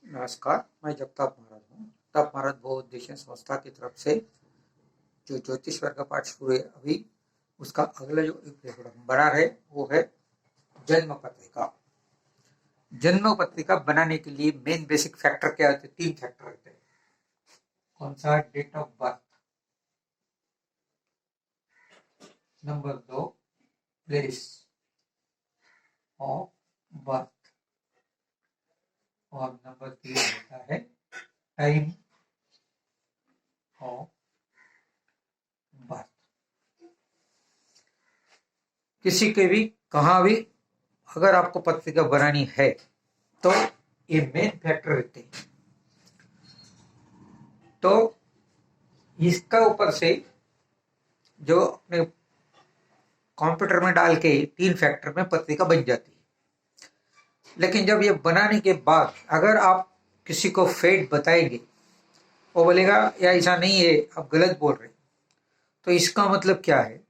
नमस्कार, मैं जगताप महाराज हूँ। जगताप महाराज बहुउद्देशीय संस्था की तरफ से जो ज्योतिष वर्ग का पाठ शुरू है अभी, उसका अगला जो एपिसोड हम बना रहे वो है जन्म पत्रिका। जन्म पत्रिका बनाने के लिए मेन बेसिक फैक्टर क्या होते हैं? 3 फैक्टर होते हैं। कौन सा? Date of birth, number 2 place of birth, और नंबर 3 होता है टाइम ऑफ बर्थ। किसी के भी कहाँ भी अगर आपको पत्रिका बनानी है तो ये मेन फैक्टर रहते हैं। तो इसका ऊपर से जो अपने कंप्यूटर में डाल के 3 फैक्टर में पत्रिका बन जाती है। लेकिन जब ये बनाने के बाद अगर आप किसी को फेट बताएंगे, वो बोलेगा या ऐसा नहीं है, आप गलत बोल रहे। तो इसका मतलब क्या है?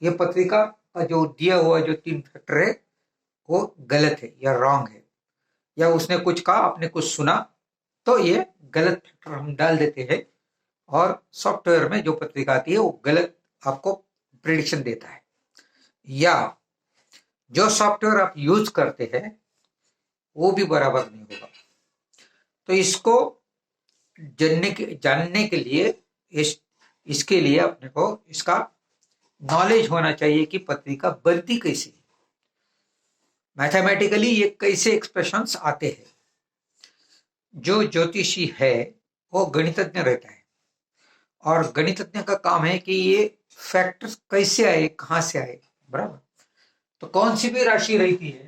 ये पत्रिका का जो दिया हुआ जो 3 फैक्टर है वो गलत है या रॉन्ग है, या उसने कुछ कहा आपने कुछ सुना, तो ये गलत फैक्टर हम डाल देते हैं और सॉफ्टवेयर में जो पत्रिका आती है वो गलत आपको प्रेडिक्शन देता है। या जो सॉफ्टवेयर आप यूज करते हैं वो भी बराबर नहीं होगा। तो इसको जानने के लिए इसके लिए अपने को इसका नॉलेज होना चाहिए कि पत्रिका बनती कैसे, मैथमेटिकली ये कैसे एक्सप्रेशंस आते हैं। जो ज्योतिषी है वो गणितज्ञ रहता है, और गणितज्ञ का काम है कि ये फैक्टर्स कैसे आए, कहां से आए, बराबर। तो कौन सी भी राशि रहती है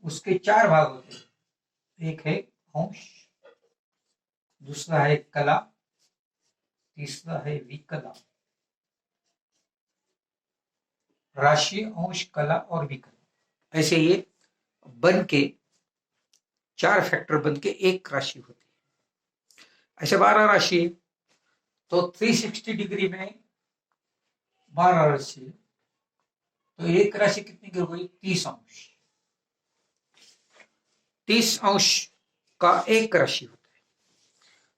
उसके 4 भाग होते हैं। एक है अंश, दूसरा है कला, तीसरा है विकला। राशि, अंश, कला और विकला, ऐसे ये बन के 4 फैक्टर बन के एक राशि होती है। ऐसे 12 राशि, तो 360 डिग्री में 12 राशि, तो एक राशि कितनी की हो गई? 30 अंश। 30 अंश का एक राशि होता है,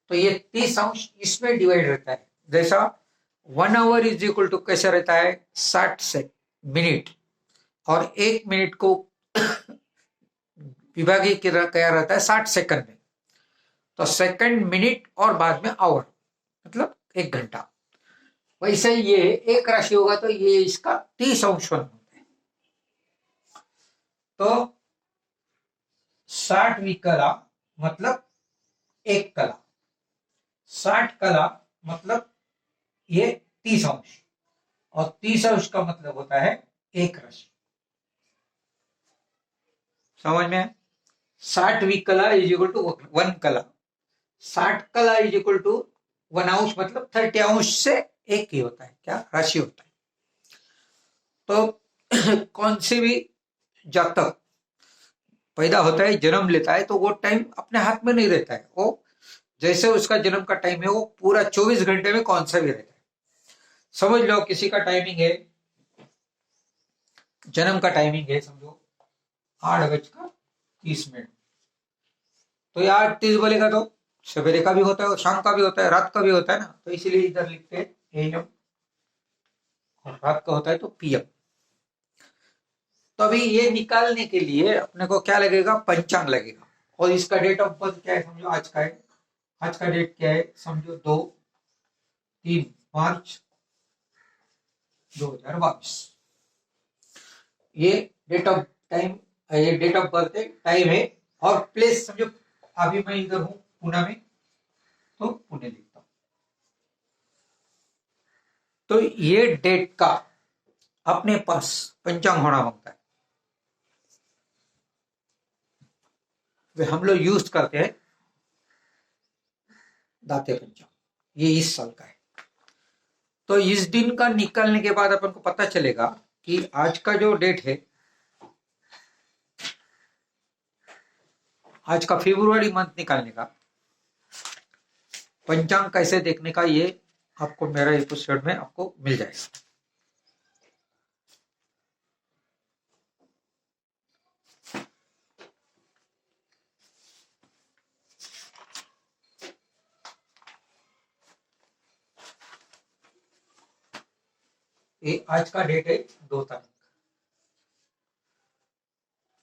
तो ये 30 अंश इसमें डिवाइड रहता है। जैसा 1 आवर इज इक्वल टू कैसा रहता है? 60 मिनट, और 1 मिनट को विभागी क्या रहता है? 60 सेकंड में। तो सेकंड, मिनट और बाद में आवर, मतलब 1 घंटा। वैसे ये एक राशि होगा तो ये इसका 30 अंश होता है। तो 60 कला मतलब एक कला, 60 कला मतलब ये 30 अंश, और 30 अंश का मतलब होता है एक राशि। समझ में? 60वीं कला इज इक्वल टू 1 कला, 60 कला इज इक्वल टू 1 अंश, मतलब 30 अंश से एक ही होता है, क्या? राशि होता है। तो कौन से भी जातक पैदा होता है, जन्म लेता है, तो वो टाइम अपने हाथ में नहीं रहता है। वो जैसे उसका जन्म का टाइम है वो पूरा 24 घंटे में कौन सा भी रहता है। समझ लो किसी का टाइमिंग है, जन्म का टाइमिंग है समझो 8:30, तो ये 8:30 बोलेगा तो सवेरे का भी होता है और शाम का भी होता है, रात का भी होता है ना। तो इसीलिए इधर लिखते हैं एएम, और रात का होता है तो पीएम। तो अभी ये निकालने के लिए अपने को क्या लगेगा? पंचांग लगेगा। और इसका डेट ऑफ बर्थ क्या है समझो? आज का है। आज का डेट क्या है समझो? 3 मार्च 2022। ये डेट ऑफ टाइम, ये डेट ऑफ बर्थ है, टाइम है, और प्लेस समझो अभी मैं इधर हूं पुणे में, तो पुणे लिखता हूं। तो ये डेट का अपने पास पंचांग होना मांगता है। वे हम लोग यूज करते हैं दाते पंचांग, ये इस साल का है। तो इस दिन का निकालने के बाद अपन को पता चलेगा कि आज का जो डेट है, आज का फरवरी मंथ निकालने का पंचांग कैसे देखने का, ये आपको मेरा एपिसोड में आपको मिल जाएगा। ये आज का डेट है 2 तारीख।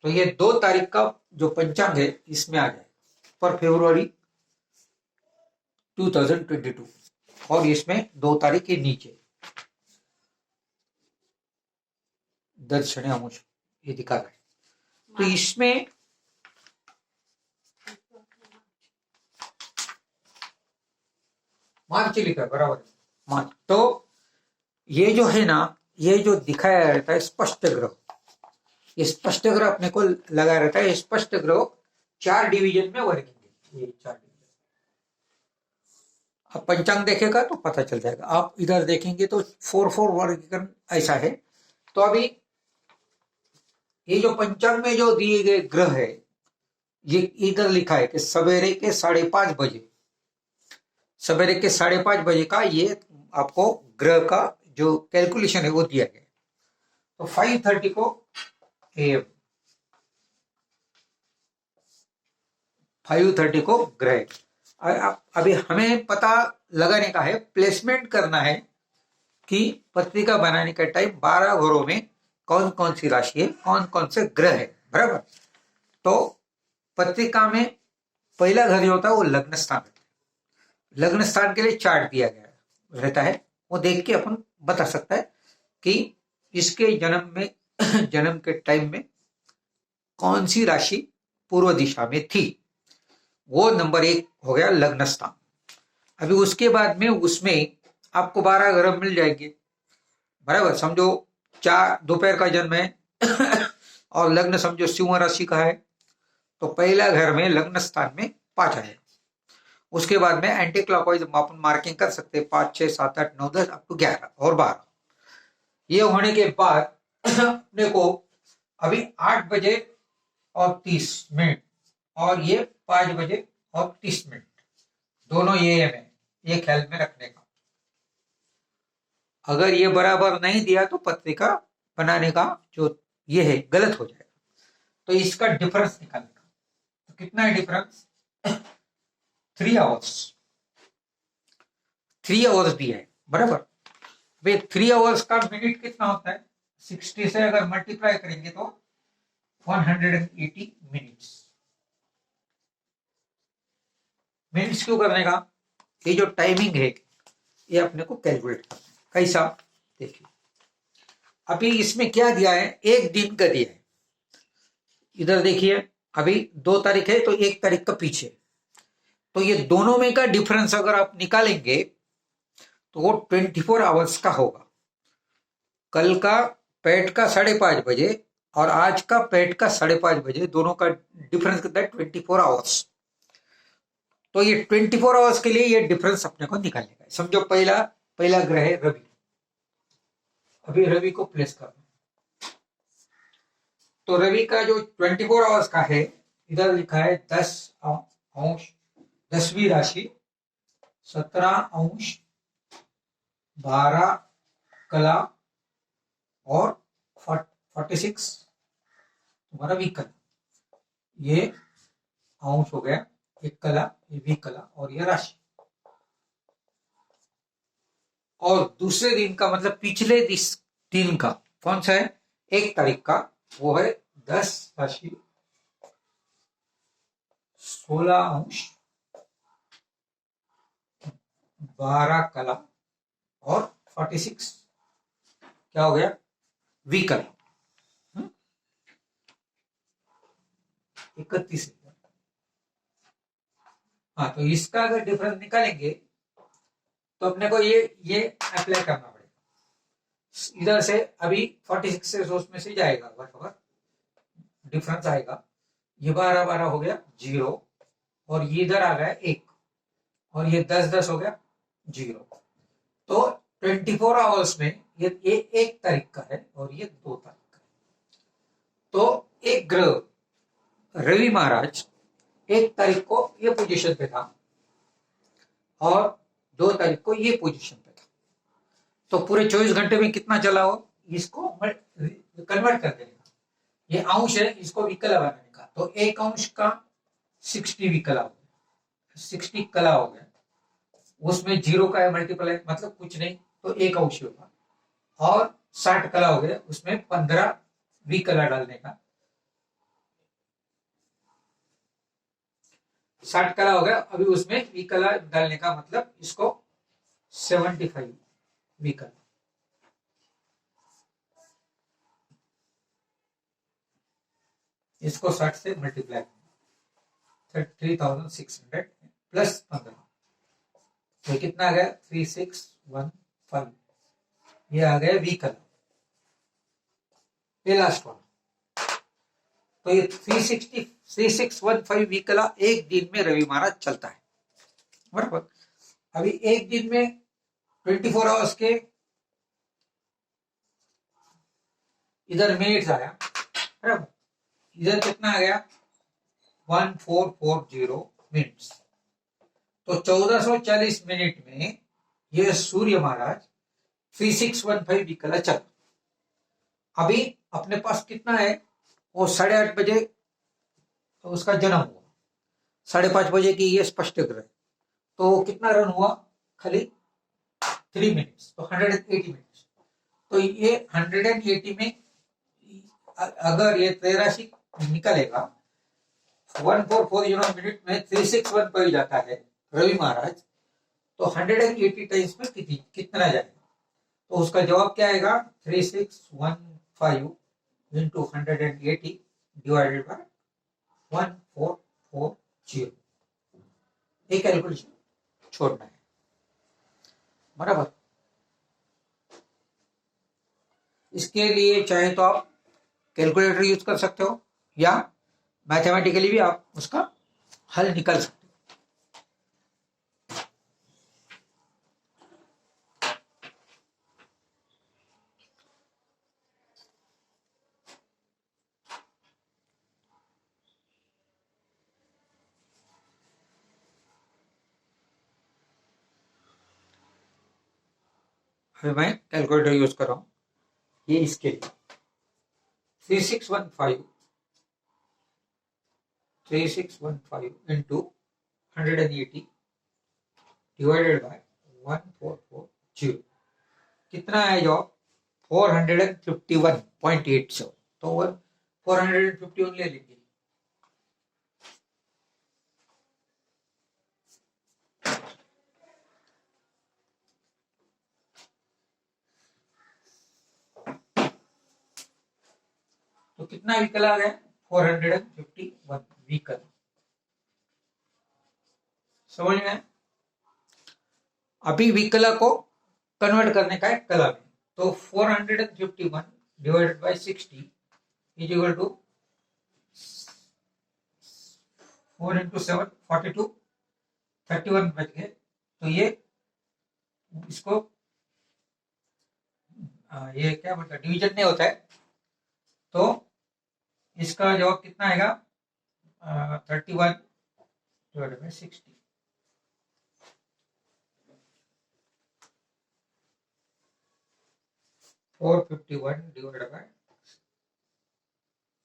तो ये 2 तारीख का जो पंचांग है इसमें आ जाए पर फरवरी 2022 और इसमें 2 तारीख के नीचे दर्शनी अंश ये दिखा रहा है। तो इसमें मार्च लिखा है, बराबर मार्च। तो ये जो है ना, ये जो दिखाया रहता है स्पष्ट ग्रह, ये स्पष्ट ग्रह अपने को लगा रहता है। स्पष्ट ग्रह 4 डिवीजन में वर्किंग है, ये 4 डिवीजन। आप पंचांग देखेगा तो पता चल जाएगा, आप इधर देखेंगे तो 4 वर्गीकरण ऐसा है। तो अभी ये जो पंचांग में जो दिए गए ग्रह है, ये इधर लिखा है कि सवेरे के 5:30 बजे, सवेरे के 5:30 बजे का ये आपको ग्रह का जो कैलकुलेशन है वो दिया गया। तो 5:30 को AM, 5:30 को ग्रह। अभी हमें पता लगाने का है, प्लेसमेंट करना है कि पत्रिका बनाने का टाइम 12 घरों में कौन कौन सी राशि है, कौन कौन से ग्रह है, बराबर। तो पत्रिका में पहला घर जो होता है वो लग्न स्थान रहता है। लग्न स्थान के लिए चार्ट दिया गया रहता है, वो देख के अपन बता सकता है कि इसके जन्म में जन्म के टाइम में कौन सी राशि पूर्व दिशा में थी। वो नंबर 1 हो गया लग्न स्थान। अभी उसके बाद में उसमें आपको 12 ग्रह मिल जाएंगे, बराबर। समझो 4 दोपहर का जन्म है और लग्न समझो सिंह राशि का है, तो पहला घर में लग्न स्थान में 5 आए। उसके बाद में एंटी क्लॉकवाइज अपन मार्किंग कर सकते हैं, 5, 6, 7, 8, 9, 10 अप टू 11 और 12। ये होने के बाद अपने को अभी 8 बजे और 30 मिनट और ये 5 बजे और 30 मिनट दोनों ये है, ये ख्याल में रखने का। अगर ये बराबर नहीं दिया तो पत्रिका बनाने का जो ये है गलत हो जाएगा। तो इसका डिफरेंस निकालने का, तो कितना है डिफरेंस 3 आवर्स, 3 आवर्स दिया है, बराबर। वे 3 आवर्स का मिनट कितना होता है, 60 से अगर मल्टीप्लाई करेंगे तो 180 मिनट्स। मिनट्स क्यों करने का, ये जो टाइमिंग है ये अपने को कैलकुलेट करना है। कैसा देखिए, अभी इसमें क्या दिया है, 1 दिन का दिया है। इधर देखिए अभी 2 तारीख है तो 1 तारीख का पीछे, तो ये दोनों में का डिफरेंस अगर आप निकालेंगे तो वो 24 आवर्स का होगा। कल का पेट का 5:30 बजे और आज का पेट का 5:30 बजे, दोनों का डिफरेंस कितना है 24 आवर्स। तो ये 24 आवर्स के लिए ये डिफरेंस अपने को निकालने का है। समझो पहला ग्रह है रवि, अभी रवि को प्लेस करना, तो रवि का जो 24 आवर्स का है, इधर लिखा है 10 अंश 10वीं राशि, 17 अंश 12 कला और 46 तुम्हारा विकल। ये अंश हो गया, एक कला, ये विकला और ये राशि। और दूसरे दिन का मतलब पिछले दिन का कौन सा है, 1 तारीख का, वो है 10 राशि, 16 अंश 12 कला और 46 क्या हो गया विकल, 31। हाँ, तो इसका अगर डिफरेंस निकालेंगे तो अपने को ये अप्लाई करना पड़ेगा। इधर से अभी 46 से सोच में से जाएगा, बराबर डिफरेंस आएगा। ये 12 हो गया 0 और ये इधर आ गया 1 और ये 10 हो गया 0। तो 24 आवर्स में ये 1 तारीख का है और ये 2 तारीख का है। तो एक ग्रह रवि महाराज 1 तारीख को ये पोजीशन पे था और 2 तारीख को ये पोजीशन पे था। तो पूरे 24 घंटे में कितना चला हो, इसको कन्वर्ट कर देने का। ये अंश है, इसको विकला बनाने का। तो 1 अंश का 60 विकला हो गया, 60 कला हो गया। उसमें 0 का है मल्टीप्लाई, मतलब कुछ नहीं, तो 1 अंश होगा। और 60 कला हो गया, उसमें 15 वी कला डालने का। 60 कला हो गया, अभी उसमें वी कला डालने का मतलब इसको 75 वी कला। इसको 60 से मल्टीप्लाई 3600 प्लस 15, तो कितना आ गया 3615, ये आ गया वी कला, ये लास्ट वाला। तो ये 3615 वी कला एक दिन में रवि महाराज चलता है, बराबर। अभी एक दिन में 24 आवर्स के इधर मिनट्स आया, बराबर, इधर कितना आ गया 1440 मिनट्स। तो 1440 मिनट में ये सूर्य महाराज 3615 वी कला चल। अभी अपने पास कितना है, वो 8:30 बजे तो उसका जन्म हुआ, 5:30 बजे की ये स्पष्ट ग्रह, तो कितना रन हुआ खाली 3 मिनट्स, तो 180 मिनट्स। तो ये 180 में अगर ये त्रैराशिक निकलेगा 1440 मिनट में 3615 जाता है रवि महाराज, तो 180 टाइम्स में कितना जाएगा, तो उसका जवाब क्या आएगा 3615 इंटू 180 डिवाइडेड बाय 1440। ये कैलकुलेशन छोड़ना है, बराबर। इसके लिए चाहे तो आप कैलकुलेटर यूज कर सकते हो या मैथमेटिकली भी आप उसका हल निकाल सकते हो। अभी मैं कैलकुलेटर यूज कर रहा हूं, ये इसके लिए 3615 इंटू 180 डिवाइडेड बाय 1440, कितना है जवाब 451.87, तो 451 ले लेंगे। तो कितना विकल आ गया 451 विकल, समझ में। अभी विकला को कन्वर्ट करने का है कला में, तो 451 divided by 60 is equal to 4 into 7 42, 31 बच गए। तो ये इसको ये क्या मतलब डिवीजन नहीं होता है, तो इसका जवाब कितना आएगा 31 डिवाइडेड बाय 60, 451 डिवाइडेड बाय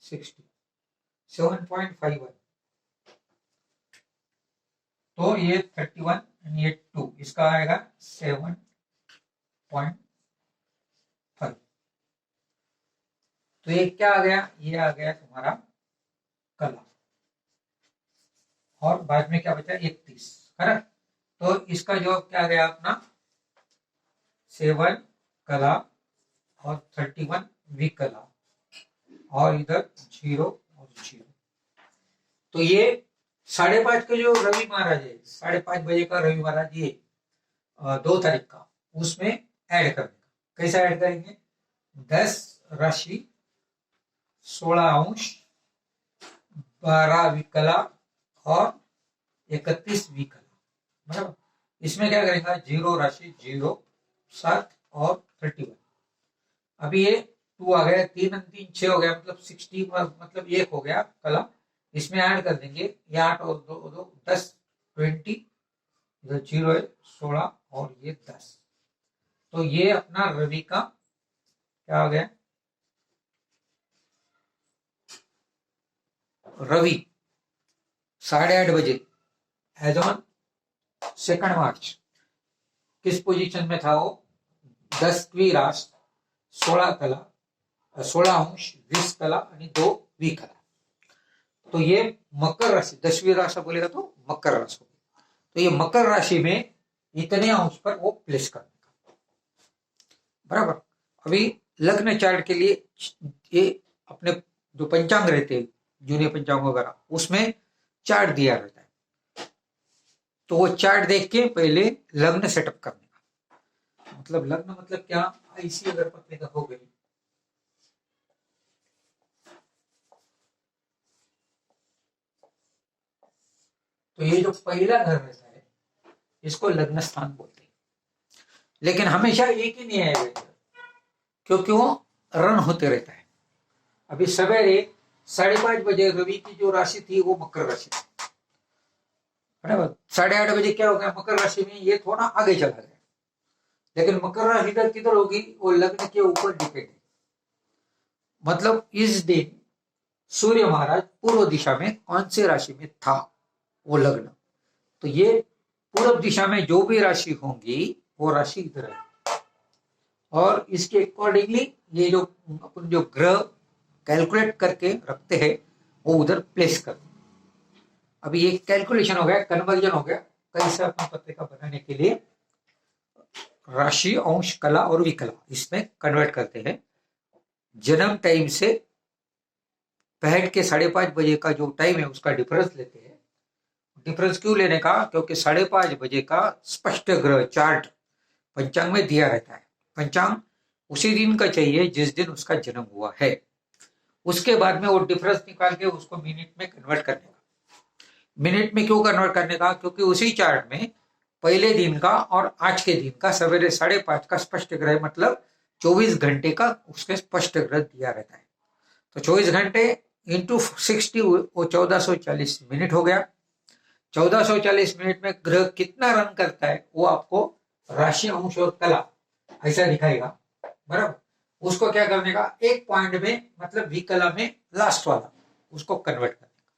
60, 7.51, तो ये 31 ये 2, इसका आएगा 7.5। तो ये क्या आ गया, ये आ गया तुम्हारा कला, और बाद में क्या बचा 31, करेक्ट। तो इसका जवाब क्या आ गया अपना 7 कला और 31 विकला, और इधर 0 और 0। तो ये 5:30 के जो रवि महाराज है, 5:30 बजे का रवि महाराज, ये 2 तारीख का, उसमें ऐड करने का। कैसा ऐड करेंगे 10 राशि 16 अंश 12 विकला और 31 विकला, बराबर। इसमें क्या करेंगे 0 राशि 0 7 और 31। अभी ये 2 आ गया, 3 और 3 6 हो गया, मतलब 60 मतलब 1 हो गया कला। इसमें ऐड कर देंगे ये 8 और 2 2 10 20, इधर 0 है 16 और ये 10। तो ये अपना रवि का क्या आ गया, रवि 8:30 बजे एज ऑन 2 मार्च किस पोजीशन में था वो 10वीं राशि 16 कला, 16 अंश, 20 कला आणि 2 विकला. तो ये मकर राशि, 10वीं राशि बोलेगा तो मकर राशि होगी. तो ये मकर राशि में इतने अंश पर वो प्लेस करने का. बराबर. अभी लग्न चार्ट के लिए ये अपने जो पंचांग रहते हैं, जूनियर पंचांग वगैरह, उसमें चार्ट दिया रहता है. तो वो चार्ट देख के पहले लग्न सेटअप करने का. मतलब लग्न मतलब क्या, ऐसी अगर पत्रिका हो गई, तो ये जो पहला घर रहता है इसको लग्न स्थान बोलते हैं. लेकिन हमेशा एक ही नहीं आएगा, क्योंकि वो रन होते रहता है. अभी सवेरे 5:30 बजे रवि की जो राशि थी वो मकर राशि थी. बराबर. 8:30 बजे क्या हो गया, मकर राशि में ये थोड़ा आगे चला गया. लेकिन मकर राशि किधर होगी, वो लग्न के ऊपर डिपेंड है. मतलब इस दिन सूर्य महाराज पूर्व दिशा में कौन सी राशि में था वो लग्न, तो ये पूर्व दिशा में जो भी राशि होंगी वो राशि इधर है. और इसके अकॉर्डिंगली ये जो अपन जो ग्रह कैलकुलेट करके रखते हैं वो उधर प्लेस करते हैं. अभी ये कैलकुलेशन हो गया, कन्वर्जन हो गया कैसे अपना पत्रिका बनाने के लिए राशि, अंश, कला और विकला इसमें कन्वर्ट करते हैं. जन्म टाइम से पहट के 5:30 बजे का जो टाइम है उसका डिफरेंस लेते हैं. डिफरेंस क्यों लेने का, क्योंकि 5:30 बजे का स्पष्ट ग्रह चार्ट पंचांग में दिया रहता है. पंचांग उसी दिन का चाहिए जिस दिन उसका जन्म हुआ है. उसके बाद में वो डिफरेंस निकाल के उसको मिनट में कन्वर्ट करने का. मिनट में क्यों कन्वर्ट करने का, क्योंकि उसी चार्ट में पहले दिन का और आज के दिन का सवेरे 5:30 का स्पष्ट ग्रह, मतलब 24 घंटे का उसके स्पष्ट ग्रह दिया रहता है. तो 24 घंटे इंटू 60 वो 1440 मिनट हो गया. 1440 मिनट में ग्रह कितना रन करता है वो आपको राशि, अंश और कला ऐसा दिखाएगा. बराबर. उसको क्या करने का, एक पॉइंट में मतलब विकला में लास्ट वाला उसको कन्वर्ट करने का.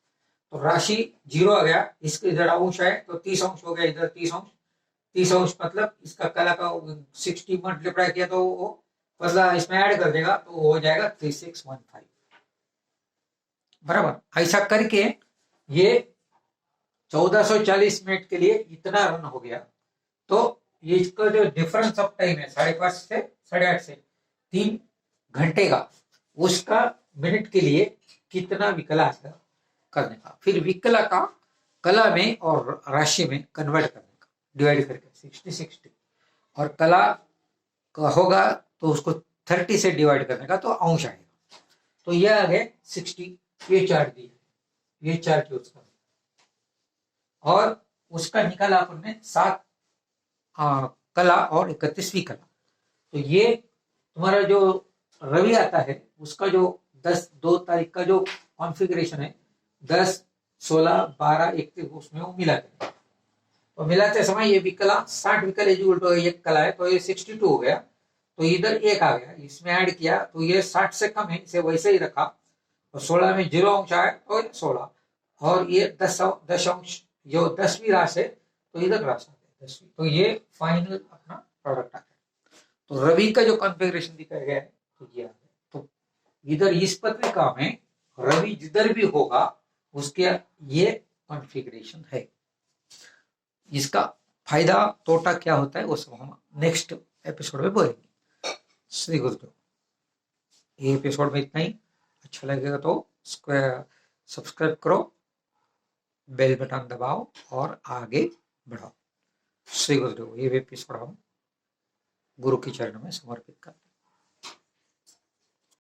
तो राशि 0 आ गया, इसके इधर अंश है तो 30 अंश हो गया, इधर 30 अंश. 30 अंश मतलब इसका कला का 60 मल्टीप्लाई किया तो वो फसला इसमें ऐड कर देगा तो हो जाएगा 3615. बराबर. ऐसा करके ये 1440 मिनट के लिए इतना रन हो गया. तो ये इसका जो डिफरेंस ऑफ टाइम है 5:30 से 8:30 से 3 घंटे का, उसका मिनट के लिए कितना विकला करने का. फिर विकला का कला में और राशि में कन्वर्ट करने का, डिवाइड करके 60-60. और कला का होगा तो उसको 30 से डिवाइड करने का तो अंश आएगा. तो ये आ गए 60. ये चार्ट दिया, ये चार्ट यूज कर और उसका निकाला अपन ने 7 कला और 31वीं कला. तो ये तुम्हारा जो रवि आता है उसका जो 2 तारीख का जो कॉन्फ़िगरेशन है 10, 16, 12, 31 उसमें वो मिलाते हैं. तो मिलाते समय ये विकला 60 विकल इक्वल टू एक कला है तो ये 62 हो गया. तो इधर एक आ गया, इसमें ऐड किया तो ये 60 से कम है, इसे वैसे ही रखा. तो 16 में 0 अंश आया तो 16. और ये 10 अंश जो 10वीं राशि है तो इधर राशि आ गया 10वीं. तो ये फाइनल अपना प्रोडक्ट आ गया. तो रवि का जो कॉन्फ़िगरेशन दिखाया गया है तो ये आ गया. तो इधर इस पत्रिका में रवि जिधर भी होगा उसके ये कॉन्फ़िगरेशन है. इसका फायदा तोटा क्या होता है वो सब हम नेक्स्ट एपिसोड में बोलेंगे. श्री गुरुदेव. ये एपिसोड में इतना ही. अच्छा लगेगा तो सब्सक्राइब करो, बेल बटन दबाओ और आगे बढ़ाओ. श्री गुरुदेव. ये एपिसोड हम गुरु के चरणों में समर्पित करते हैं.